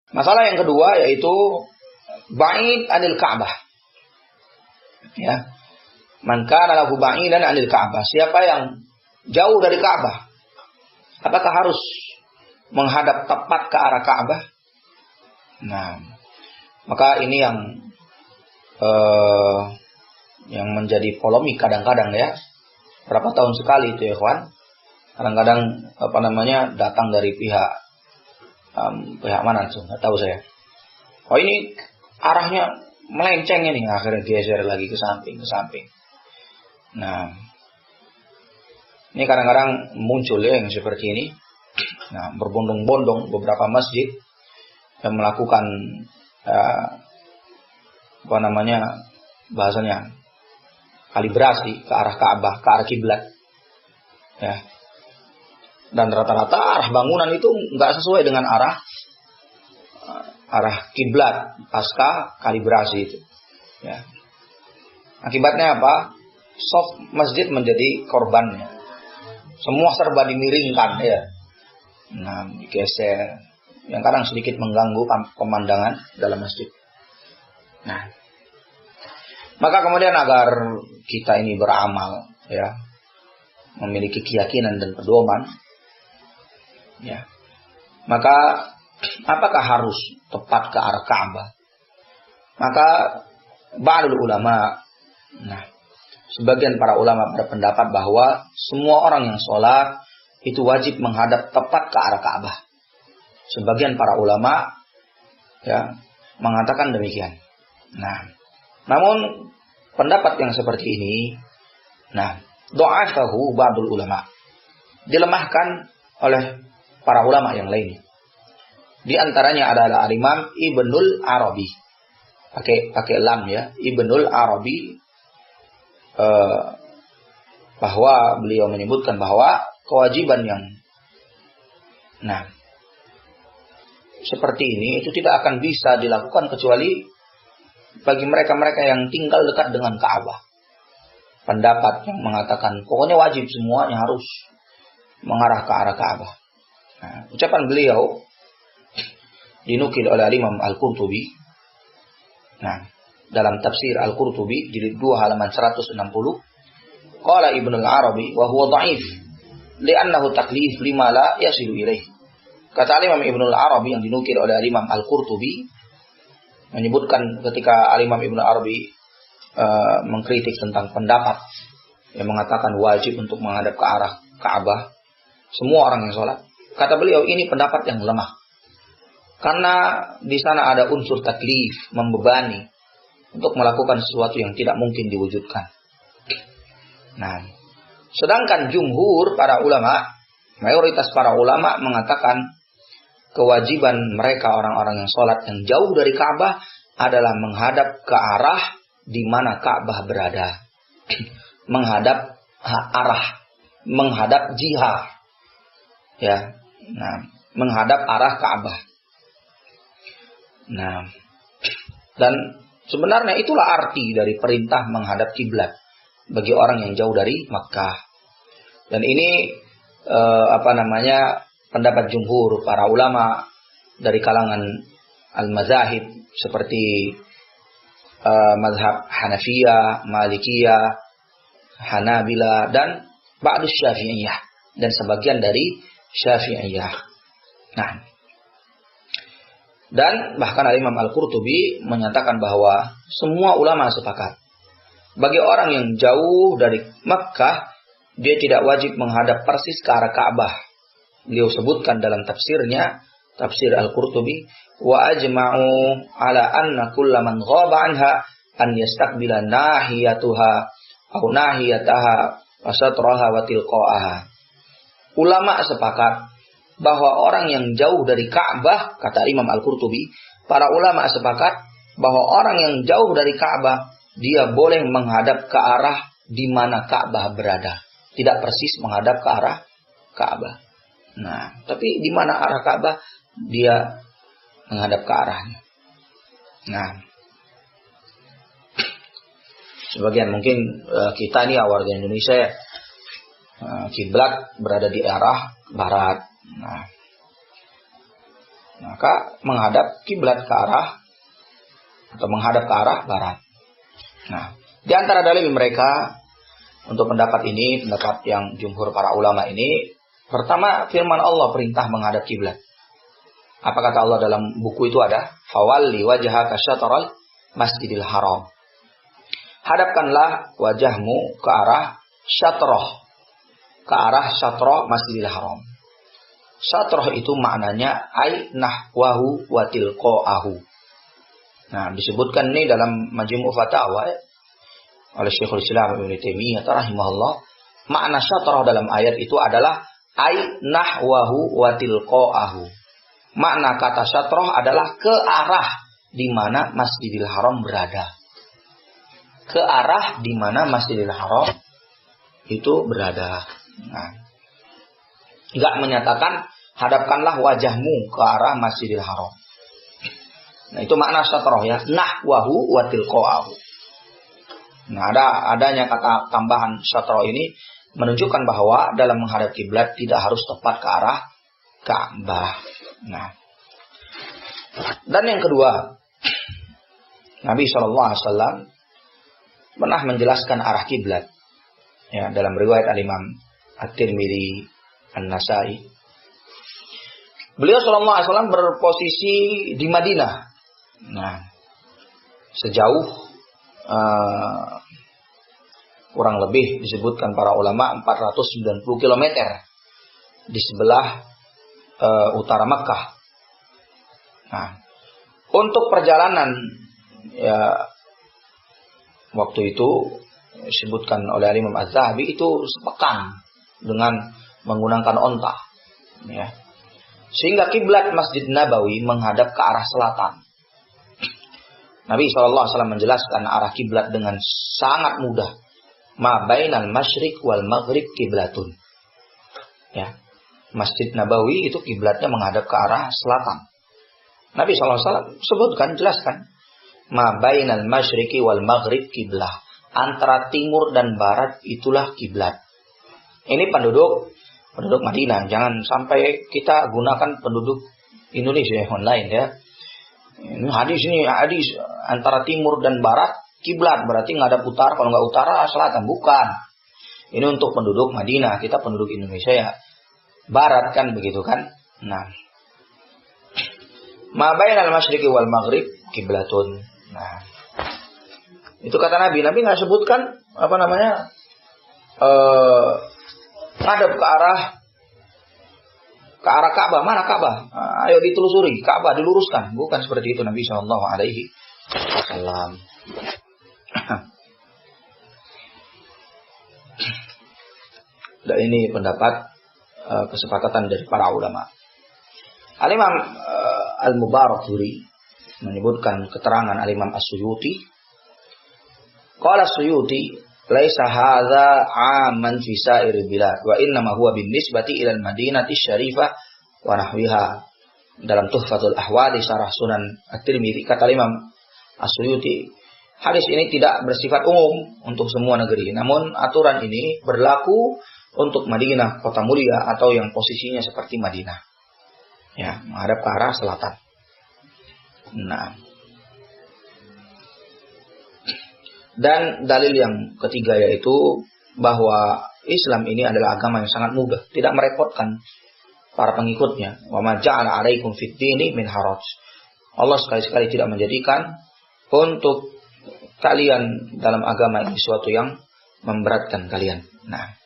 Masalah yang kedua yaitu ba'id anil Ka'bah. Ya. Man kana lahu ba'idan anil Ka'bah. Siapa yang jauh dari Ka'bah, apakah harus menghadap tepat ke arah Ka'bah? Nah, maka ini yang menjadi polemik kadang-kadang ya. Berapa tahun sekali itu ya, kawan. Kadang-kadang datang dari pihak mana tuh, nggak tahu saya. Oh ini arahnya melenceng ini, akhirnya geser lagi ke samping. Nah, ini kadang-kadang muncul ya yang seperti ini. Nah, berbondong-bondong beberapa masjid yang melakukan bahasanya kalibrasi ke arah Ka'bah, ke arah kiblat. Ya. Dan rata-rata arah bangunan itu nggak sesuai dengan arah kiblat pasca kalibrasi itu. Ya. Akibatnya apa? Soft masjid menjadi korbannya. Semua serba dimiringkan ya. Nah, digeser. Yang kadang sedikit mengganggu pemandangan dalam masjid. Nah, maka kemudian agar kita ini beramal ya, memiliki keyakinan dan pedoman ya, maka apakah harus tepat ke arah Ka'bah? Maka ba'dul ulama, sebagian para ulama berpendapat bahwa semua orang yang sholat itu wajib menghadap tepat ke arah Ka'bah. Sebagian para ulama ya mengatakan demikian. Nah, namun pendapat yang seperti ini, dha'afahu ba'dul ulama, dilemahkan oleh para ulama yang lain. Di antaranya adalah Imam Ibnul Arabi. Pakai lam ya, Ibnul Arabi, bahwa beliau menyebutkan bahwa kewajiban yang seperti ini itu tidak akan bisa dilakukan kecuali bagi mereka-mereka yang tinggal dekat dengan Ka'bah. Pendapat yang mengatakan pokoknya wajib semuanya harus mengarah ke arah Ka'bah. Nah, ucapan beliau dinukil oleh Imam Al-Qurtubi. Nah, dalam tafsir Al-Qurtubi jilid 2 halaman 160, qala Ibnu Al-Arabi wa huwa dha'if li'annahu taklif lima la yasilu ilaih. Kata Imam Ibnu Al-Arabi yang dinukil oleh Imam Al-Qurtubi menyebutkan ketika Imam Ibnu Arabi mengkritik tentang pendapat yang mengatakan wajib untuk menghadap ke arah Ka'bah semua orang yang sholat. Kata beliau ini pendapat yang lemah. Karena di sana ada unsur taklif, membebani untuk melakukan sesuatu yang tidak mungkin diwujudkan. Nah, sedangkan jumhur para ulama, mayoritas para ulama mengatakan kewajiban mereka orang-orang yang sholat yang jauh dari Ka'bah adalah menghadap ke arah di mana Ka'bah berada. Menghadap arah, menghadap jihah. Ya. Nah, menghadap arah Ka'bah. Nah, dan sebenarnya itulah arti dari perintah menghadap kiblat bagi orang yang jauh dari Makkah. Dan ini pendapat jumhur para ulama dari kalangan al-mazahib seperti mazhab Hanafiyah, Malikiyah, Hanabila dan ba'du Syafi'iyah dan sebagian dari Syafi'iyah. Nah, dan bahkan Imam Al-Qurtubi menyatakan bahwa semua ulama sepakat bagi orang yang jauh dari Makkah dia tidak wajib menghadap persis ke arah Ka'bah. Beliau sebutkan dalam tafsirnya, tafsir Al-Qurtubi, wa ajma'u ala anna kulla man ghaba anha an yastaqbila nahiyatuha aw nahiyataha wa satraha wa tilqa'aha. Ulama sepakat bahwa orang yang jauh dari Ka'bah, kata Imam Al-Qurtubi, para ulama sepakat bahwa orang yang jauh dari Ka'bah dia boleh menghadap ke arah di mana Ka'bah berada, tidak persis menghadap ke arah Ka'bah. Nah, tapi di mana arah Ka'bah dia menghadap ke arahnya. Nah, sebagian mungkin kita ini warga Indonesia kiblat berada di arah barat. Nah, maka menghadap kiblat ke arah atau menghadap ke arah barat. Nah, di antara dalil mereka untuk pendapat ini, pendapat yang jumhur para ulama ini, pertama firman Allah perintah menghadap kiblat. Apa kata Allah dalam buku itu ada? Fawalli wajhaka syatral masjidil haram. Hadapkanlah wajahmu ke arah syatrah. Ke arah syatrah masjidil haram. Syatrah itu maknanya ay nahwahu wa tilqa'ahu. Nah, disebutkan ini dalam Majmu' Fatawa oleh Syekhul Islam Ibnu Taimiyah rahimahullah, makna syatrah dalam ayat itu adalah ay nahwahu wa tilqa'ahu. Makna kata syatrah adalah ke arah di mana Masjidil Haram berada. Ke arah di mana Masjidil Haram itu berada. Nah, enggak menyatakan hadapkanlah wajahmu ke arah Masjidil Haram. Nah, itu makna syatrah ya, nahwahu wa tilqa'ahu. Nah, adanya kata tambahan syatrah ini menunjukkan bahwa dalam menghadap kiblat tidak harus tepat ke arah Ka'bah. Nah, dan yang kedua, Nabi SAW pernah menjelaskan arah kiblat. Ya, dalam riwayat Al-Imam At-Tirmidzi, An-Nasai, beliau SAW berposisi di Madinah. Nah, sejauh kurang lebih disebutkan para ulama 490 km di sebelah utara Makkah. Nah, untuk perjalanan ya waktu itu disebutkan oleh Imam Az-Zahabi itu sepekan dengan menggunakan onta, ya. Sehingga kiblat Masjid Nabawi menghadap ke arah selatan. Nabi SAW menjelaskan arah kiblat dengan sangat mudah. Ma bainal masyriq wal maghrib kiblatun. Ya. Masjid Nabawi itu kiblatnya menghadap ke arah selatan. Nabi SAW sebutkan, jelaskan. Ma bainal masyriqi wal maghrib kiblah. Antara timur dan barat itulah kiblat. Ini penduduk Madinah. Jangan sampai kita gunakan penduduk Indonesia yang lain ya. Ini hadis antara timur dan barat kiblat, berarti ngadap utara, kalau nggak utara selatan, bukan. Ini untuk penduduk Madinah, kita penduduk Indonesia ya barat kan begitu kan. Nah, ma bainal masyriqi wal maghrib kiblatun. Nah, itu kata Nabi nggak sebutkan ngadap ke arah Ka'bah. Mana Ka'bah? Ayo ditelusuri. Ka'bah diluruskan. Bukan seperti itu Nabi Shallallahu Alaihi Wasallam. Dan ini pendapat kesepakatan dari para ulama. Al-Imam Al-Mubarakfuri menyebutkan keterangan Al-Imam As-Suyuti. Qala As-Suyuti, laisa hadza 'aman fi sa'iril bilad wa inna ma huwa binisbati ila al-Madinati syarifah wa nahwiha. Dalam Tuhfatul Ahwadi Syarah Sunan At-Tirmidzi kata Imam As-Suyuti, hadis ini tidak bersifat umum untuk semua negeri, namun aturan ini berlaku untuk Madinah, kota mulia atau yang posisinya seperti Madinah. Ya, menghadap ke arah selatan. Nah, dan dalil yang ketiga yaitu bahwa Islam ini adalah agama yang sangat mudah, tidak merepotkan para pengikutnya. Wa ma ja'ala 'alaikum fid dini min haraj. Allah sekali-sekali tidak menjadikan untuk kalian dalam agama ini sesuatu yang memberatkan kalian. Nah.